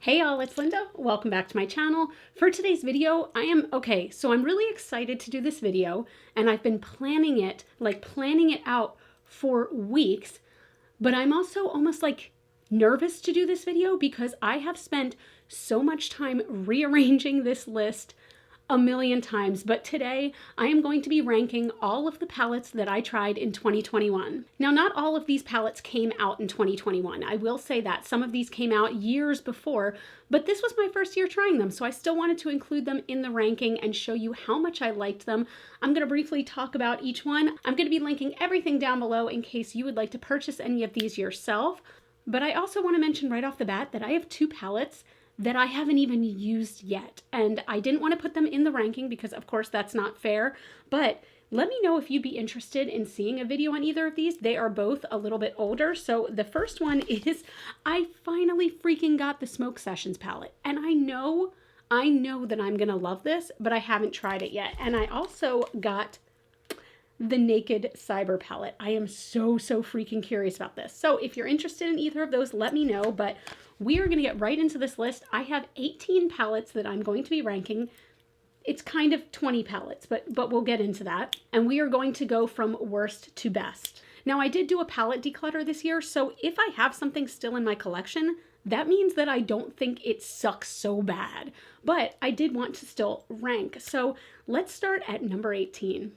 Hey y'all, it's Linda. Welcome back to my channel. For today's video, I'm really excited to do this video, and I've been planning it out for weeks, but I'm also almost like nervous to do this video because I have spent so much time rearranging this list a million times, but today I am going to be ranking all of the palettes that I tried in 2021. Now, not all of these palettes came out in 2021. I will say that. Some of these came out years before, but this was my first year trying them, so I still wanted to include them in the ranking and show you how much I liked them. I'm going to briefly talk about each one. I'm going to be linking everything down below in case you would like to purchase any of these yourself, but I also want to mention right off the bat that I have two palettes that I haven't even used yet. And I didn't want to put them in the ranking because of course that's not fair, but let me know if you'd be interested in seeing a video on either of these. They are both a little bit older. So the first one is, I finally freaking got the Smoke Sessions palette. And I know that I'm gonna love this, but I haven't tried it yet. And I also got the Naked Cyber palette. I am so freaking curious about this. So if you're interested in either of those, let me know, but we are going to get right into this list. I have 18 palettes that I'm going to be ranking. It's kind of 20 palettes, but we'll get into that. And we are going to go from worst to best. Now, I did do a palette declutter this year, so if I have something still in my collection, that means that I don't think it sucks so bad. But I did want to still rank. So let's start at number 18.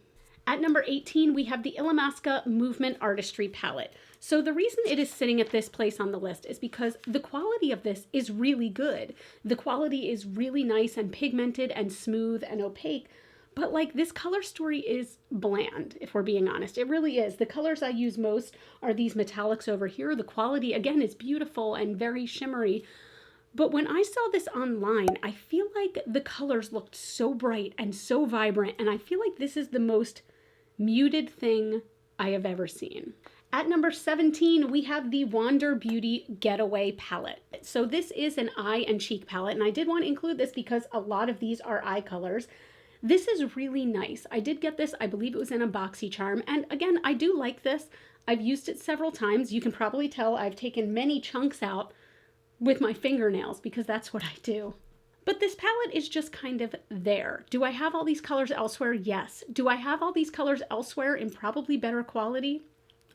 At number 18, we have the ILLAMASQUA Movement Artistry palette. So the reason it is sitting at this place on the list is because the quality of this is really good. The quality is really nice and pigmented and smooth and opaque, but like this color story is bland, if we're being honest. It really is. The colors I use most are these metallics over here. The quality, again, is beautiful and very shimmery. But when I saw this online, I feel like the colors looked so bright and so vibrant, and I feel like this is the most muted thing I have ever seen. At number 17, we have the Wander Beauty Getaway palette. So this is an eye and cheek palette, and I did want to include this because a lot of these are eye colors. This is really nice. I did get this, I believe it was in a BoxyCharm, and again, I do like this. I've used it several times. You can probably tell I've taken many chunks out with my fingernails because that's what I do. But this palette is just kind of there. Do I have all these colors elsewhere? Yes. Do I have all these colors elsewhere in probably better quality?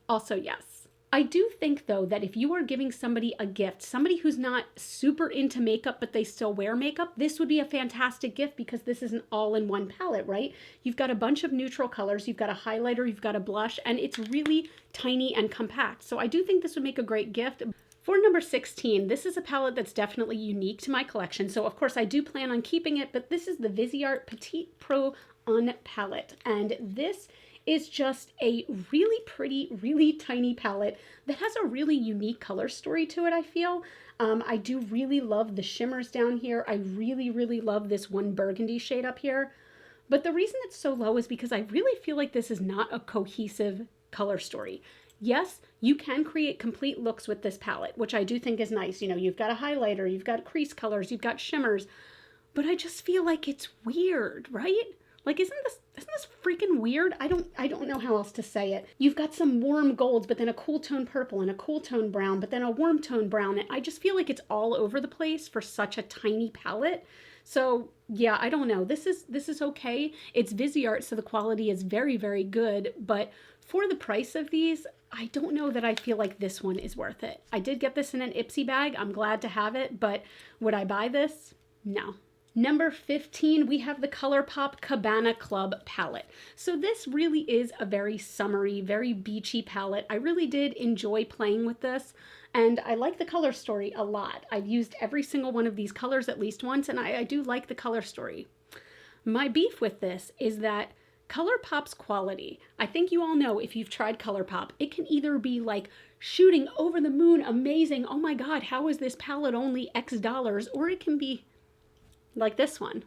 Also, yes. I do think though that if you are giving somebody a gift, somebody who's not super into makeup but they still wear makeup, this would be a fantastic gift because this is an all-in-one palette, right? You've got a bunch of neutral colors, you've got a highlighter, you've got a blush, and it's really tiny and compact. So I do think this would make a great gift. For number 16, this is a palette that's definitely unique to my collection. So of course I do plan on keeping it, but this is the VISEART Petite Pro Un palette. And this is just a really pretty, really tiny palette that has a really unique color story to it, I feel. I do really love the shimmers down here. I really love this one burgundy shade up here. But the reason it's so low is because I really feel like this is not a cohesive color story. Yes, you can create complete looks with this palette, which I do think is nice. You know, you've got a highlighter, you've got crease colors, you've got shimmers, but I just feel like it's weird, right? Like, isn't this freaking weird? I don't know how else to say it. You've got some warm golds, but then a cool tone purple and a cool tone brown, but then a warm tone brown. And I just feel like it's all over the place for such a tiny palette. So yeah, I don't know. This is okay. It's VISEART, so the quality is very good, but for the price of these, I don't know that I feel like this one is worth it. I did get this in an Ipsy bag. I'm glad to have it, but would I buy this? No. Number 15, we have the COLOURPOP Cabana Club palette. So this really is a very summery, very beachy palette. I really did enjoy playing with this, and I like the color story a lot. I've used every single one of these colors at least once, and I do like the color story. My beef with this is that ColourPop's quality, I think you all know if you've tried ColourPop, it can either be like shooting over the moon, amazing, oh my god, how is this palette only X dollars, or it can be like this one.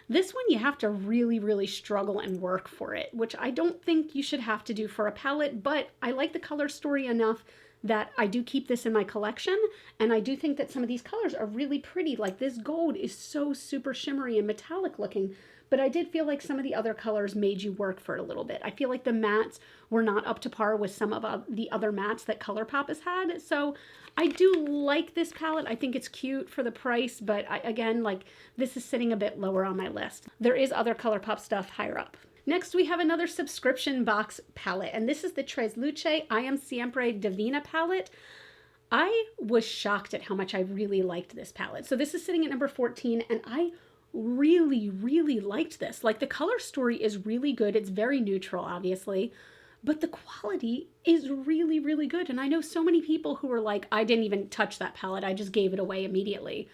This one you have to really struggle and work for it, which I don't think you should have to do for a palette, but I like the color story enough that I do keep this in my collection, and I do think that some of these colors are really pretty. Like this gold is so super shimmery and metallic looking, but I did feel like some of the other colors made you work for it a little bit. I feel like the mattes were not up to par with some of the other mattes that ColourPop has had. So I do like this palette. I think it's cute for the price, but again, like, this is sitting a bit lower on my list. There is other ColourPop stuff higher up. Next, we have another subscription box palette, and this is the TRESLUCE I Am Siempre Divina palette. I was shocked at how much I really liked this palette. So this is sitting at number 14, and I really, really liked this. Like, the color story is really good. It's very neutral, obviously, but the quality is really, really good. And I know so many people who are like, I didn't even touch that palette. I just gave it away immediately.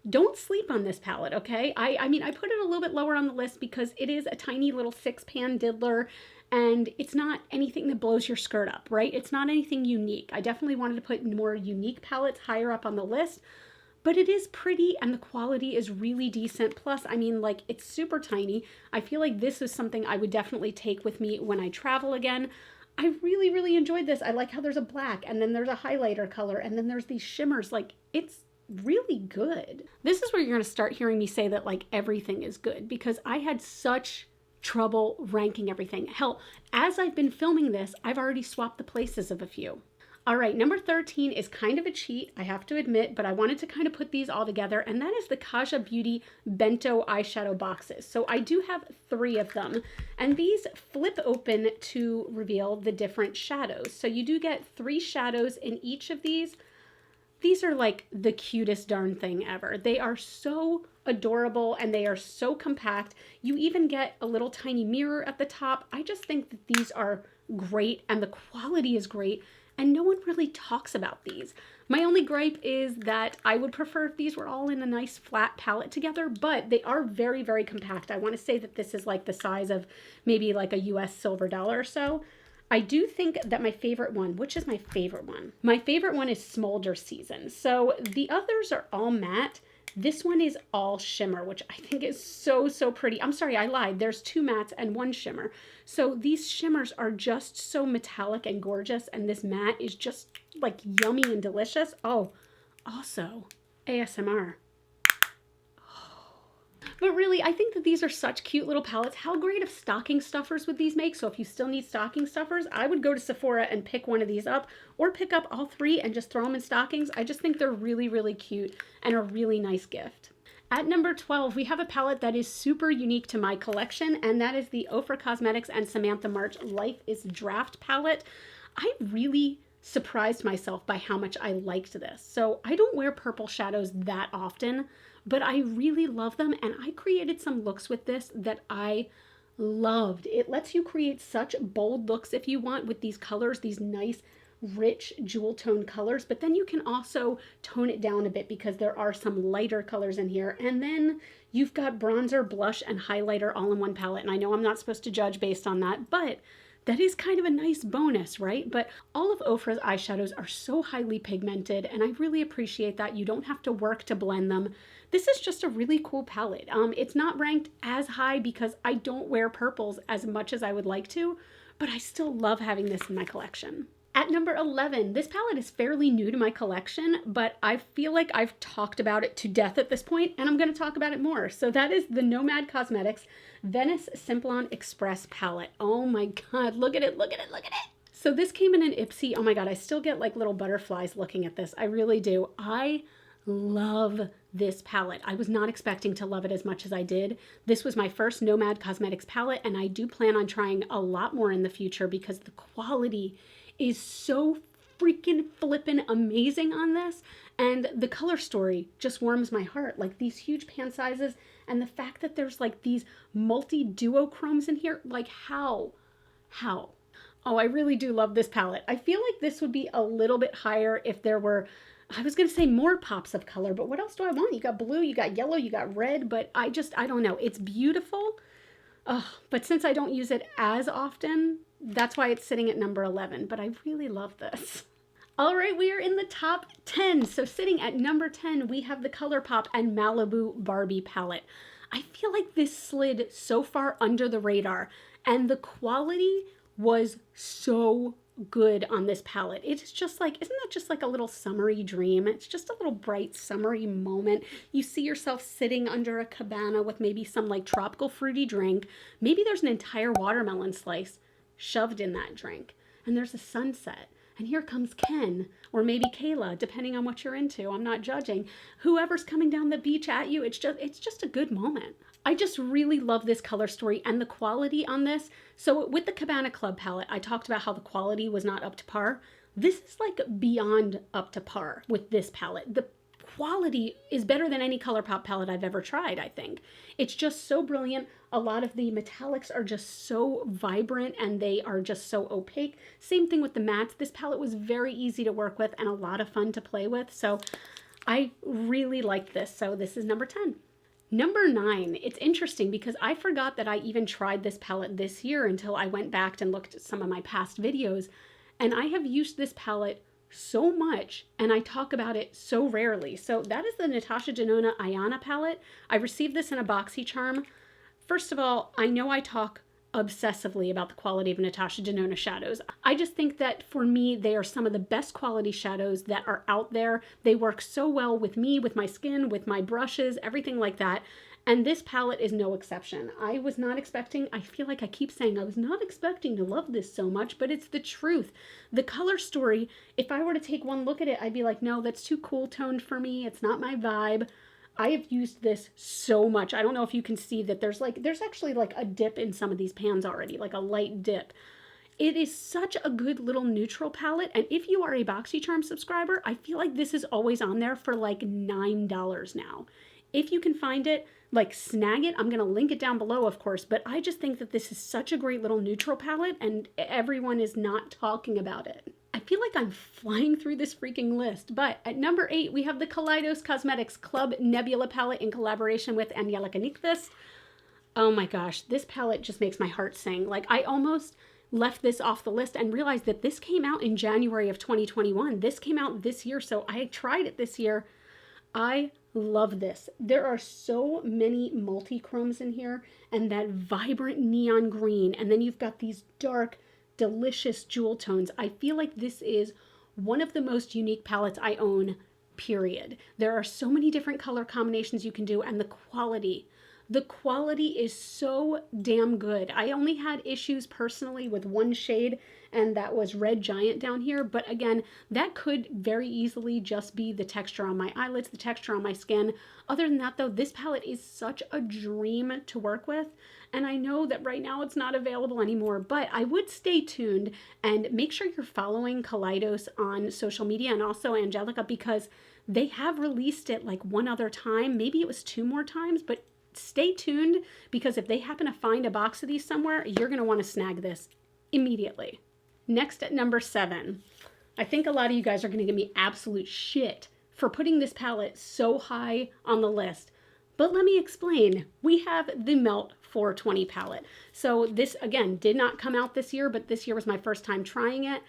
Don't sleep on this palette, okay? I mean, I put it a little bit lower on the list because it is a tiny little 6-pan diddler, and it's not anything that blows your skirt up, right? It's not anything unique. I definitely wanted to put more unique palettes higher up on the list, but it is pretty and the quality is really decent. Plus, I mean, like, it's super tiny. I feel like this is something I would definitely take with me when I travel again. I really, really enjoyed this. I like how there's a black, and then there's a highlighter color, and then there's these shimmers. Like, it's really good. This is where you're going to start hearing me say that, like, everything is good, because I had such trouble ranking everything. Hell, as I've been filming this, I've already swapped the places of a few. All right, number 13 is kind of a cheat, I have to admit, but I wanted to kind of put these all together, and that is the KAJA Beauty Bento eyeshadow boxes. So I do have 3 of them, and these flip open to reveal the different shadows. So you do get 3 shadows in each of these. These are like the cutest darn thing ever. They are so adorable and they are so compact. You even get a little tiny mirror at the top. I just think that these are great and the quality is great, and no one really talks about these. My only gripe is that I would prefer if these were all in a nice flat palette together, but they are very, very compact. I want to say that this is like the size of maybe like a US silver dollar or so. I do think that my favorite one, which is my favorite one? My favorite one is Smolder Season. So the others are all matte. This one is all shimmer, which I think is so, so pretty. I'm sorry, I lied. There's 2 mattes and 1 shimmer. So these shimmers are just so metallic and gorgeous, and this matte is just like yummy and delicious. Oh, also ASMR. But really, I think that these are such cute little palettes. How great of stocking stuffers would these make? So if you still need stocking stuffers, I would go to Sephora and pick one of these up, or pick up all 3 and just throw them in stockings. I just think they're really, really cute and a really nice gift. At number 12, we have a palette that is super unique to my collection, and that is the OFRA Cosmetics and Samantha March Life is Draft palette. I really surprised myself by how much I liked this. So I don't wear purple shadows that often, but I really love them, and I created some looks with this that I loved. It lets you create such bold looks if you want with these colors, these nice, rich jewel tone colors, but then you can also tone it down a bit because there are some lighter colors in here, and then you've got bronzer, blush, and highlighter all in one palette. And I know I'm not supposed to judge based on that, but that is kind of a nice bonus, right? But all of Ofra's eyeshadows are so highly pigmented, and I really appreciate that. You don't have to work to blend them. This is just a really cool palette. It's not ranked as high because I don't wear purples as much as I would like to, but I still love having this in my collection. At number 11, this palette is fairly new to my collection, but I feel like I've talked about it to death at this point, and I'm going to talk about it more. So that is the NOMAD Cosmetics VENICE-SIMPLON Express palette. Oh my god, look at it, look at it, look at it! So this came in an Ipsy. Oh my god, I still get like little butterflies looking at this. I really do. I love this palette. I was not expecting to love it as much as I did. This was my first NOMAD Cosmetics palette, and I do plan on trying a lot more in the future because the quality is so freaking flippin' amazing on this, and the color story just warms my heart. Like these huge pan sizes, and the fact that there's like these multi-duochromes in here, like how? Oh, I really do love this palette. I feel like this would be a little bit higher if there were, I was gonna say more pops of color, but what else do I want? You got blue, you got yellow, you got red, but I don't know. It's beautiful, but since I don't use it as often, that's why it's sitting at number 11, but I really love this. All right, we are in the top 10. So sitting at number 10, we have the ColourPop and Malibu Barbie palette. I feel like this slid so far under the radar, and the quality was so good on this palette. It's just like, isn't that just like a little summery dream? It's just a little bright summery moment. You see yourself sitting under a cabana with maybe some like tropical fruity drink. Maybe there's an entire watermelon slice shoved in that drink, and there's a sunset. And here comes Ken, or maybe Kayla, depending on what you're into. I'm not judging. Whoever's coming down the beach at you, it's just a good moment. I just really love this color story and the quality on this. So with the Cabana Club palette, I talked about how the quality was not up to par. This is like beyond up to par with this palette. The quality is better than any ColourPop palette I've ever tried, I think. It's just so brilliant. A lot of the metallics are just so vibrant and they are just so opaque. Same thing with the mattes. This palette was very easy to work with and a lot of fun to play with. So I really like this. So this is number 10. Number 9, it's interesting because I forgot that I even tried this palette this year until I went back and looked at some of my past videos. And I have used this palette so much and I talk about it so rarely. So that is the NATASHA Denona Ayana palette. I received this in a BoxyCharm. First of all, I know I talk obsessively about the quality of NATASHA Denona shadows. I just think that for me, they are some of the best quality shadows that are out there. They work so well with me, with my skin, with my brushes, everything like that. And this palette is no exception. I was not expecting, I feel like I keep saying I was not expecting to love this so much, but it's the truth. The color story, if I were to take one look at it, I'd be like, no, that's too cool toned for me. It's not my vibe. I have used this so much. I don't know if you can see that there's actually like a dip in some of these pans already, like a light dip. It is such a good little neutral palette. And if you are a BoxyCharm subscriber, I feel like this is always on there for like $9 now. If you can find it, like snag it. I'm going to link it down below, of course, but I just think that this is such a great little neutral palette and everyone is not talking about it. I feel like I'm flying through this freaking list, but at number 8, we have the Kaleidos Cosmetics Club Nebula palette in collaboration with NYQVIST. Oh my gosh, this palette just makes my heart sing. Like I almost left this off the list and realized that this came out in January of 2021. This came out this year, so I tried it this year. I love this. There are so many multi-chromes in here and that vibrant neon green, and then you've got these dark, delicious jewel tones. I feel like this is one of the most unique palettes I own, period. There are so many different color combinations you can do, and the quality is so damn good. I only had issues personally with one shade, and that was Red Giant down here. But again, that could very easily just be the texture on my eyelids, the texture on my skin. Other than that though, this palette is such a dream to work with. And I know that right now it's not available anymore, but I would stay tuned and make sure you're following Kaleidos on social media and also Angelica, because they have released it like one other time. Maybe it was 2 more times, but stay tuned because if they happen to find a box of these somewhere, you're going to want to snag this immediately. Next at number 7, I think a lot of you guys are going to give me absolute shit for putting this palette so high on the list. But let me explain. We have the Melt 420 palette. So this, again, did not come out this year, but this year was my first time trying it.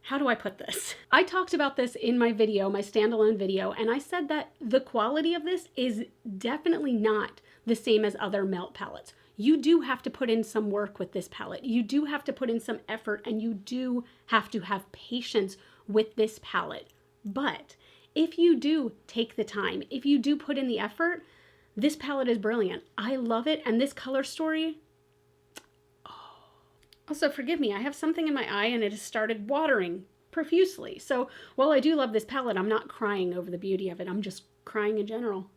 How do I put this? I talked about this in my video, my standalone video, and I said that the quality of this is definitely not the same as other Melt palettes. You do have to put in some work with this palette. You do have to put in some effort, and you do have to have patience with this palette. But if you do take the time, if you do put in the effort, this palette is brilliant. I love it, and this color story, also, forgive me, I have something in my eye and it has started watering profusely. So while I do love this palette, I'm not crying over the beauty of it. I'm just crying in general.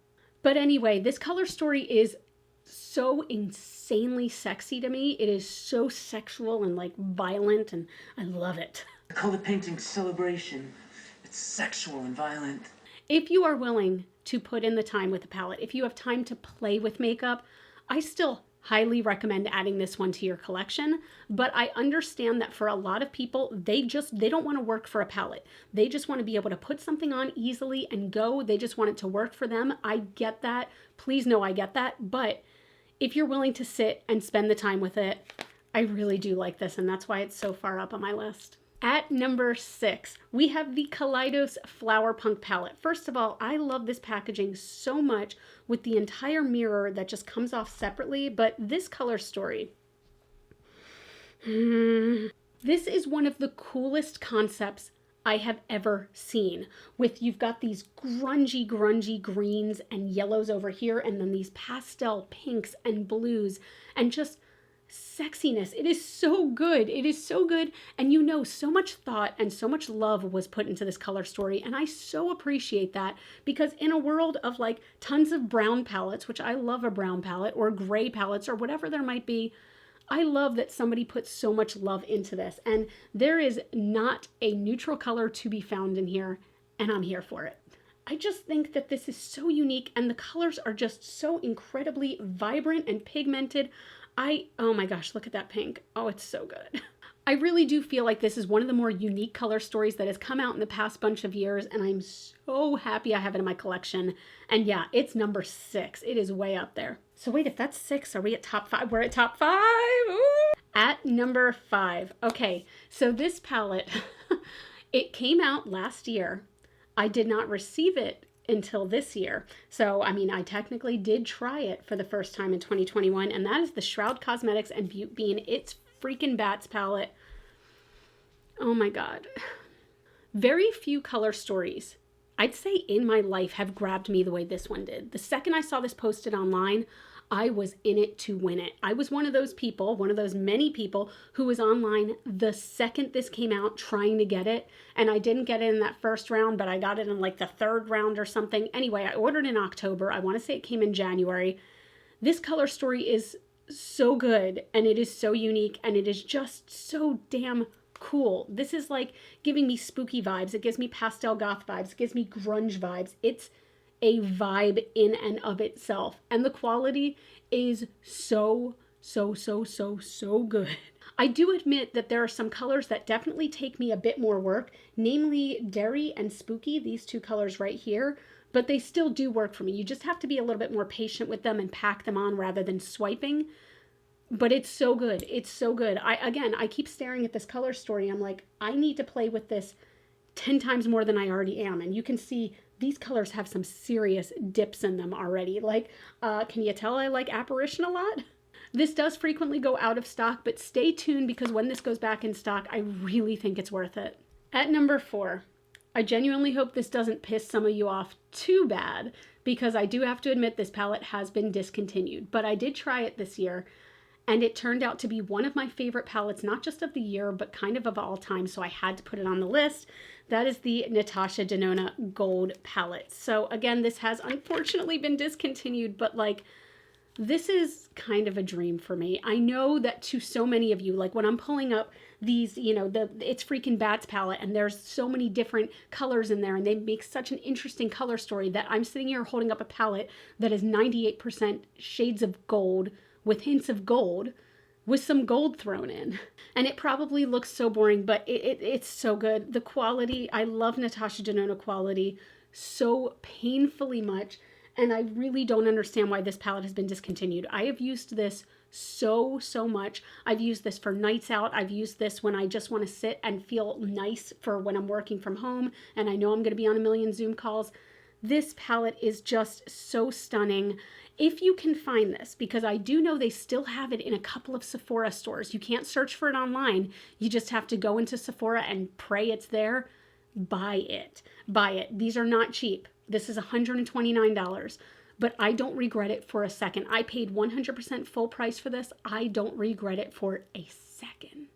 But anyway, this color story is so insanely sexy to me. It is so sexual and like violent, and I love it. I call the painting Celebration. It's sexual and violent. If you are willing to put in the time with the palette, if you have time to play with makeup, I still highly recommend adding this one to your collection. But I understand that for a lot of people, they don't want to work for a palette. They just want to be able to put something on easily and go. They just want it to work for them. I get that. Please know I get that. But if you're willing to sit and spend the time with it, I really do like this, and that's why it's so far up on my list. At number 6, we have the Kaleidos Flower Punk palette. First of all, I love this packaging so much with the entire mirror that just comes off separately, but this color story, This is one of the coolest concepts I have ever seen. You've got these grungy greens and yellows over here, and then these pastel pinks and blues, and just sexiness. It is so good. It is so good. And you know, so much thought and so much love was put into this color story. And I so appreciate that, because in a world of like tons of brown palettes, which I love a brown palette, or gray palettes, or whatever there might be, I love that somebody put so much love into this. And there is not a neutral color to be found in here, and I'm here for it. I just think that this is so unique, and the colors are just so incredibly vibrant and pigmented. Oh my gosh, look at that pink. Oh, it's so good. I really do feel like this is one of the more unique color stories that has come out in the past bunch of years, and I'm so happy I have it in my collection. And yeah, it's number 6. It is way up there. So wait, if that's 6, are we at top 5? We're at top 5. Ooh. At number 5. Okay, so this palette, it came out last year. I did not receive it until this year. So, I mean, I technically did try it for the first time in 2021, and that is the Shroud Cosmetics and Butte Bean It's Freakin' Bats palette. Oh my God. Very few color stories, I'd say, in my life have grabbed me the way this one did. The second I saw this posted online, I was in it to win it. I was one of those people, one of those many people who was online the second this came out trying to get it. And I didn't get it in that first round, but I got it in like the 3rd round or something. Anyway, I ordered in October. I want to say it came in January. This color story is so good, and it is so unique, and it is just so damn cool. This is like giving me spooky vibes. It gives me pastel goth vibes. It gives me grunge vibes. It's a vibe in and of itself. And the quality is so good. I do admit that there are some colors that definitely take me a bit more work, namely Dairy and Spooky, these 2 colors right here, but they still do work for me. You just have to be a little bit more patient with them and pack them on rather than swiping. But it's so good. It's so good. I keep staring at this color story. I'm like, I need to play with this 10 times more than I already am. And you can see these colors have some serious dips in them already. Like, can you tell I like Apparition a lot? This does frequently go out of stock, but stay tuned, because when this goes back in stock, I really think it's worth it. At number 4, I genuinely hope this doesn't piss some of you off too bad, because I do have to admit this palette has been discontinued, but I did try it this year, and it turned out to be one of my favorite palettes, not just of the year, but kind of all time, so I had to put it on the list. That is the NATASHA Denona Gold palette. So again, this has unfortunately been discontinued, but like, this is kind of a dream for me. I know that to so many of you, like when I'm pulling up these, you know, the It's Freakin' Bats palette, and there's so many different colors in there, and they make such an interesting color story, that I'm sitting here holding up a palette that is 98% shades of gold with hints of gold, with some gold thrown in. And it probably looks so boring, but it's so good. The quality, I love NATASHA Denona quality so painfully much, and I really don't understand why this palette has been discontinued. I have used this so much. I've used this for nights out. I've used this when I just want to sit and feel nice for when I'm working from home and I know I'm going to be on a million Zoom calls. This palette is just so stunning. If you can find this, because I do know they still have it in a couple of Sephora stores. You can't search for it online. You just have to go into Sephora and pray it's there. Buy it. Buy it. These are not cheap. This is $129, but I don't regret it for a second. I paid 100% full price for this. I don't regret it for a second.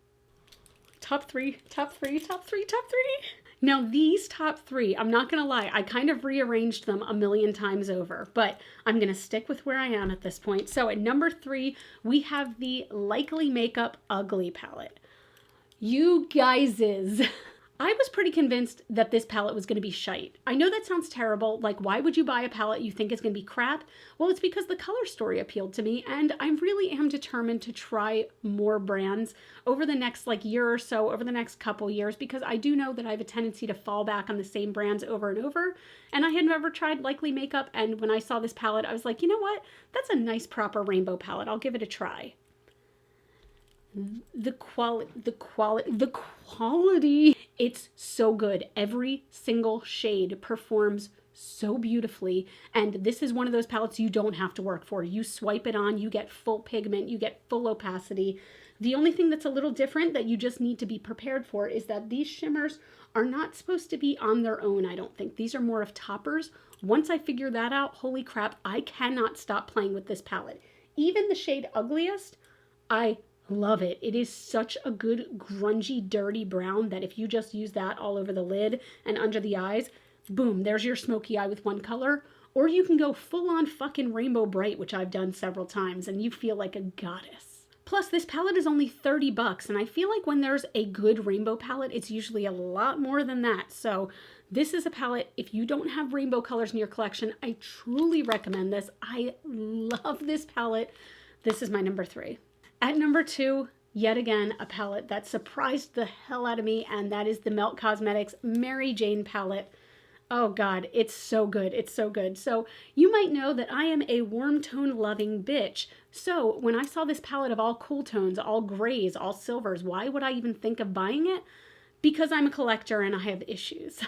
Top three. Now these top 3, I'm not going to lie, I kind of rearranged them a million times over, but I'm going to stick with where I am at this point. So at number 3, we have the Likely Makeup Ugly palette. You guyses, I was pretty convinced that this palette was going to be shite. I know that sounds terrible. Like, why would you buy a palette you think is going to be crap? Well, it's because the color story appealed to me, and I really am determined to try more brands over the next year or so, over the next couple years, because I do know that I have a tendency to fall back on the same brands over and over, and I had never tried Likely Makeup, and when I saw this palette, I was like, you know what? That's a nice proper rainbow palette. I'll give it a try. The quality, it's so good. Every single shade performs so beautifully, and this is one of those palettes you don't have to work for. You swipe it on, you get full pigment, you get full opacity. The only thing that's a little different that you just need to be prepared for is that these shimmers are not supposed to be on their own, I don't think. These are more of toppers. Once I figure that out, holy crap, I cannot stop playing with this palette. Even the shade Ugliest, I love it. It is such a good grungy, dirty brown that if you just use that all over the lid and under the eyes, boom, there's your smoky eye with one color. Or you can go full on fucking Rainbow Bright, which I've done several times, and you feel like a goddess. Plus, this palette is only 30 bucks, and I feel like when there's a good rainbow palette, it's usually a lot more than that. So this is a palette, if you don't have rainbow colors in your collection, I truly recommend this. I love this palette. This is my number 3. At number 2, yet again, a palette that surprised the hell out of me, and that is the Melt Cosmetics Mary Jane palette. Oh God, it's so good. It's so good. So you might know that I am a warm tone loving bitch. So when I saw this palette of all cool tones, all grays, all silvers, why would I even think of buying it? Because I'm a collector and I have issues.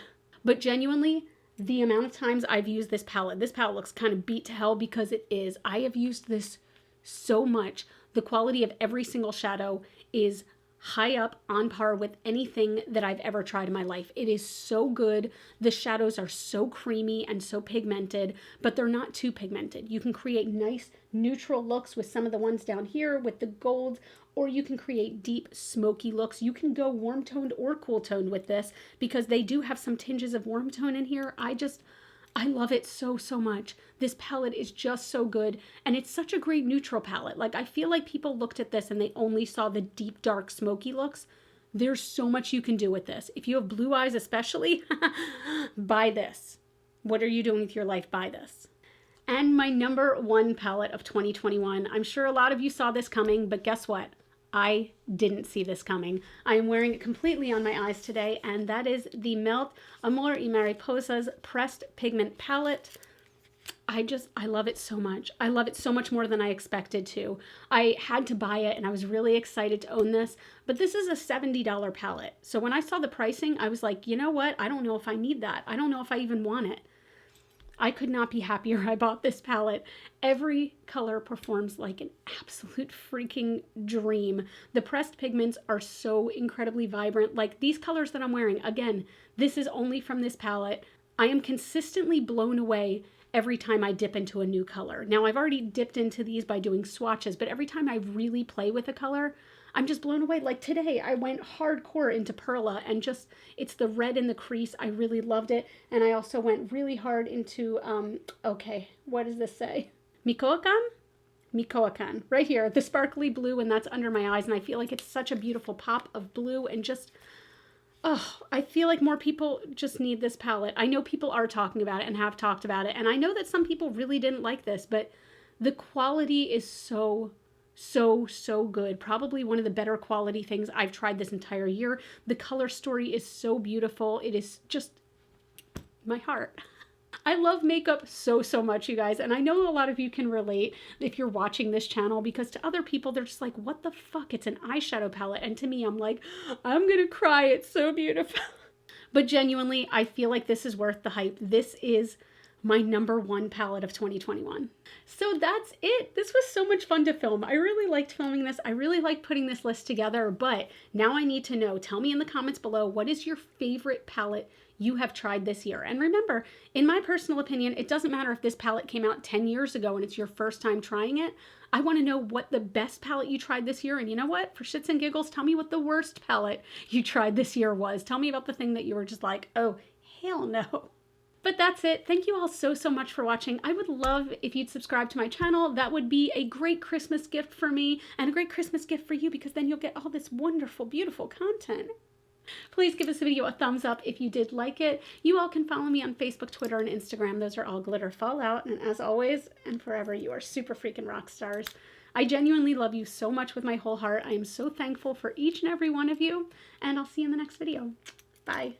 But genuinely, the amount of times I've used this palette looks kind of beat to hell because it is. I have used this so much. The quality of every single shadow is high up on par with anything that I've ever tried in my life. It is so good. The shadows are so creamy and so pigmented, but they're not too pigmented. You can create nice neutral looks with some of the ones down here with the gold, or you can create deep smoky looks. You can go warm toned or cool toned with this because they do have some tinges of warm tone in here. I love it so, so much. This palette is just so good, and it's such a great neutral palette. Like, I feel like people looked at this and they only saw the deep, dark, smoky looks. There's so much you can do with this. If you have blue eyes especially, buy this. What are you doing with your life? Buy this. And my number 1 palette of 2021. I'm sure a lot of you saw this coming, but guess what? I didn't see this coming. I am wearing it completely on my eyes today, and that is the Melt Amor y Mariposas Pressed Pigment Palette. I love it so much. I love it so much more than I expected to. I had to buy it, and I was really excited to own this, but this is a $70 palette. So when I saw the pricing, I was like, you know what? I don't know if I need that. I don't know if I even want it. I could not be happier I bought this palette. Every color performs like an absolute freaking dream. The pressed pigments are so incredibly vibrant. Like these colors that I'm wearing, again, this is only from this palette. I am consistently blown away every time I dip into a new color. Now, I've already dipped into these by doing swatches, but every time I really play with a color, I'm just blown away. Like today, I went hardcore into Perla and just, it's the red in the crease. I really loved it. And I also went really hard into, okay, what does this say? Michoacan? Michoacan, right here, the sparkly blue, and that's under my eyes. And I feel like it's such a beautiful pop of blue and just, oh, I feel like more people just need this palette. I know people are talking about it and have talked about it. And I know that some people really didn't like this, but the quality is so good. Probably one of the better quality things I've tried this entire year. The color story is so beautiful. It is just my heart. I love makeup so much, you guys, and I know a lot of you can relate if you're watching this channel, because to other people they're just like, what the fuck, it's an eyeshadow palette, and to me I'm like, I'm gonna cry, it's so beautiful. But genuinely, I feel like this is worth the hype. This is my number 1 palette of 2021. So that's it. This was so much fun to film. I really liked filming this. I really liked putting this list together, but now I need to know. Tell me in the comments below, what is your favorite palette you have tried this year? And remember, in my personal opinion, it doesn't matter if this palette came out 10 years ago and it's your first time trying it. I want to know what the best palette you tried this year. And you know what? For shits and giggles, tell me what the worst palette you tried this year was. Tell me about the thing that you were just like, oh, hell no. But that's it. Thank you all so much for watching. I would love if you'd subscribe to my channel. That would be a great Christmas gift for me and a great Christmas gift for you, because then you'll get all this wonderful, beautiful content. Please give this video a thumbs up if you did like it. You all can follow me on Facebook, Twitter, and Instagram. Those are all GlitterFallout. And as always and forever, you are super freaking rock stars. I genuinely love you so much with my whole heart. I am so thankful for each and every one of you. And I'll see you in the next video. Bye.